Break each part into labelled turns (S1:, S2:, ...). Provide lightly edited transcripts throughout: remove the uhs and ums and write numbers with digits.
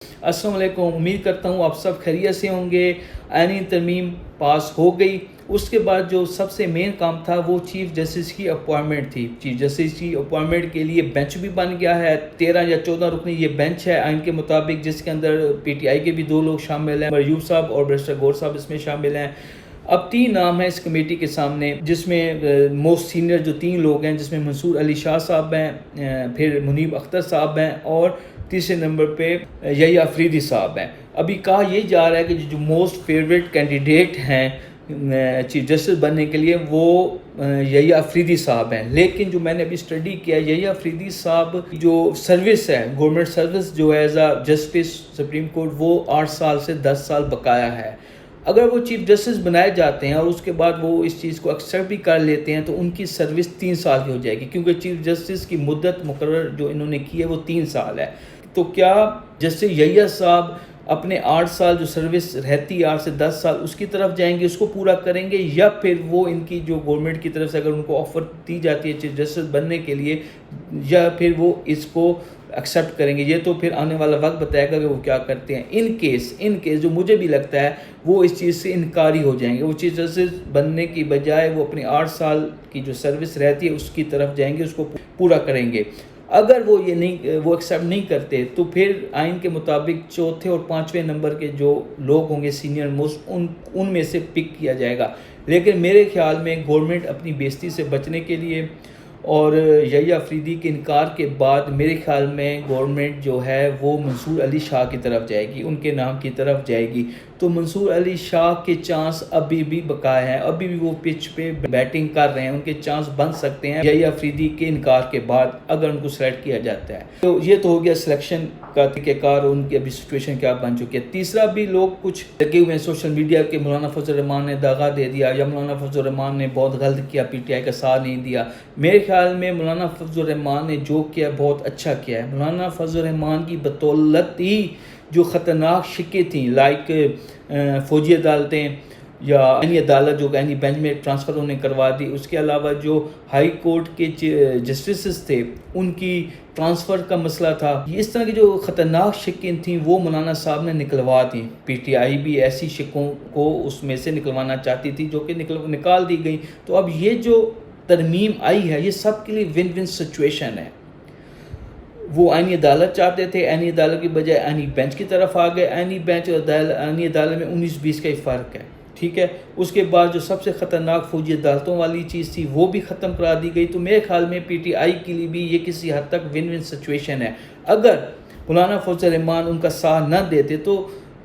S1: अस्सलाम वालेकुम। उम्मीद करता हूँ आप सब खैरियत से होंगे। आईनी तरमीम पास हो गई। उसके बाद जो सबसे मेन काम था वो चीफ़ जस्टिस की अपॉइंटमेंट थी। चीफ़ जस्टिस की अपॉइंटमेंट के लिए बेंच भी बन गया है। 13 या 14 रुकनी ये बेंच है आइन के मुताबिक, जिसके अंदर PTI के भी 2 लोग शामिल हैं, मरयूब साहब और बैरिस्टर गौर साहब इसमें शामिल हैं। अब 3 नाम हैं इस कमेटी के सामने, जिसमें मोस्ट सीनियर जो 3 लोग हैं, जिसमें मंसूर अली शाह साहब हैं, फिर मुनीब अख्तर साहब हैं और तीसरे नंबर पे यहिया अफरीदी साहब हैं। अभी कहा यही जा रहा है कि जो मोस्ट फेवरेट कैंडिडेट हैं चीफ जस्टिस बनने के लिए वो यहिया अफरीदी साहब हैं। लेकिन जो मैंने अभी स्टडी किया, यहिया अफरीदी साहब जो सर्विस है, गवर्नमेंट सर्विस जो है as a justice supreme court, वो 8 साल से 10 साल बकाया है। अगर वो चीफ जस्टिस बनाए जाते हैं और उसके बाद वो इस चीज़ को एक्सेप्ट भी कर लेते हैं तो उनकी सर्विस 3 साल की हो जाएगी, क्योंकि चीफ जस्टिस की मुद्दत मुकर्रर जो इन्होंने की है वो 3 साल है। तो क्या जस्टिस यहिया साहब अपने 8 साल जो सर्विस रहती है 8 से 10 साल उसकी तरफ जाएंगे, उसको पूरा करेंगे, या फिर वो इनकी जो गवर्नमेंट की तरफ से अगर उनको ऑफ़र दी जाती है चीफ जस्टिस बनने के लिए, या फिर वो इसको एक्सेप्ट करेंगे? ये तो फिर आने वाला वक्त बताएगा कि वो क्या करते हैं। इन केस जो मुझे भी लगता है वो इस चीज़ से इनकारी हो जाएंगे। वो चीफ जस्टिस बनने की बजाय वो अपनी 8 साल की जो सर्विस रहती है उसकी तरफ जाएंगे, उसको पूरा करेंगे। अगर वो वो एक्सेप्ट नहीं करते तो फिर आइन के मुताबिक चौथे और 5वें नंबर के जो लोग होंगे सीनियर मोस्ट, उनमें से पिक किया जाएगा। लेकिन मेरे ख्याल में गवर्नमेंट अपनी बेइज्जती से बचने के लिए और यहिया अफरीदी के इनकार के बाद मेरे ख्याल में गवर्नमेंट जो है वो मंसूर अली शाह की तरफ जाएगी, उनके नाम की तरफ जाएगी। तो मंसूर अली शाह के चांस अभी भी बकाए हैं, अभी भी वो पिच पे बैटिंग कर रहे हैं, उनके चांस बन सकते हैं यहिया अफरीदी के इनकार के बाद अगर उनको सेलेक्ट किया जाता है। तो ये तो हो गया सिलेक्शन का तरीक़ेकार, उनकी अभी सिचुएशन क्या बन चुकी है। तीसरा भी लोग कुछ लगे हुए हैं सोशल मीडिया के, मौलाना फजल रहमान ने दागा दे दिया या मौलाना फजल रहमान ने बहुत गलत किया, PTI का साथ नहीं दिया। मेरे ख्याल में मौलाना फजल रहमान ने जो किया बहुत अच्छा किया है। मौलाना फजल रहमान की बदौलत ही जो ख़तरनाक शिकें थी, लाइक फ़ौजी अदालतें या आइनी अदालत जो आइनी बेंच में ट्रांसफ़र उन्हें करवा दी, उसके अलावा जो हाई कोर्ट के जस्टिस थे उनकी ट्रांसफ़र का मसला था, इस तरह की जो ख़तरनाक शिकें थी वो मौलाना साहब ने निकलवा दी। PTI भी ऐसी शिकों को उसमें से निकलवाना चाहती थी जो कि निकाल दी गई। तो अब ये जो तरमीम आई है ये सब के लिए विन विन सिचुएशन है। वो आइनी अदालत चाहते थे, आइनी अदालत की बजाय आइनी बेंच की तरफ आ गए। आइनी बेंच और आइनी अदालत में 19-20 का ही फ़र्क है, ठीक है। उसके बाद जो सबसे ख़तरनाक फ़ौजी अदालतों वाली चीज़ थी वो भी ख़त्म करा दी गई। तो मेरे ख्याल में PTI के लिए भी ये किसी हद तक विन विन सिचुएशन है। अगर मौलाना फजल रहमान उनका साथ न देते तो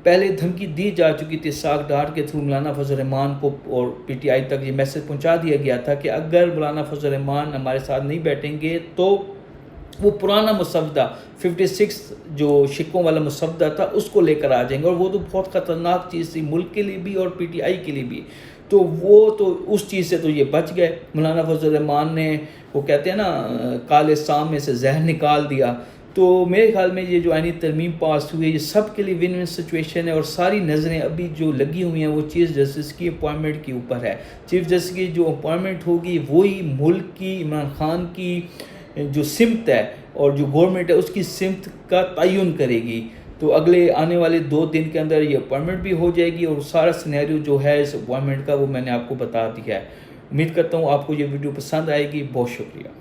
S1: पहले धमकी दी जा चुकी थी, साख डार के थ्रू मौलाना फजल रहमान को, और PTI तक ये मैसेज पहुंचा दिया गया था कि अगर मौलाना फजल रहमान हमारे साथ नहीं बैठेंगे तो वो पुराना मुसवदा 56 जो शिकों वाला मुसवदा था उसको लेकर आ जाएंगे, और वो तो बहुत ख़तरनाक चीज़ थी मुल्क के लिए भी और PTI के लिए भी। तो वो तो उस चीज़ से तो ये बच गए। मौलाना फजल रहमान ने, वो कहते हैं ना, काले साम में से जहर निकाल दिया। तो मेरे ख्याल में ये जो आइनी तरमीम पास हुई है ये सब के लिए विन विन सिचुएशन है, और सारी नज़रें अभी जो लगी हुई हैं वो चीफ जस्टिस की अपॉइंटमेंट के ऊपर है। चीफ जस्टिस की जो अपॉइंटमेंट होगी वही मुल्क की, इमरान खान की जो सिमत है और जो गवर्नमेंट है उसकी सिमत का तयन करेगी। तो अगले आने वाले 2 दिन के अंदर ये अपॉइंटमेंट भी हो जाएगी, और सारा सिनेरियो जो है इस अपॉइंटमेंट का वो मैंने आपको बता दिया है। उम्मीद करता हूँ आपको ये वीडियो पसंद आएगी। बहुत शुक्रिया।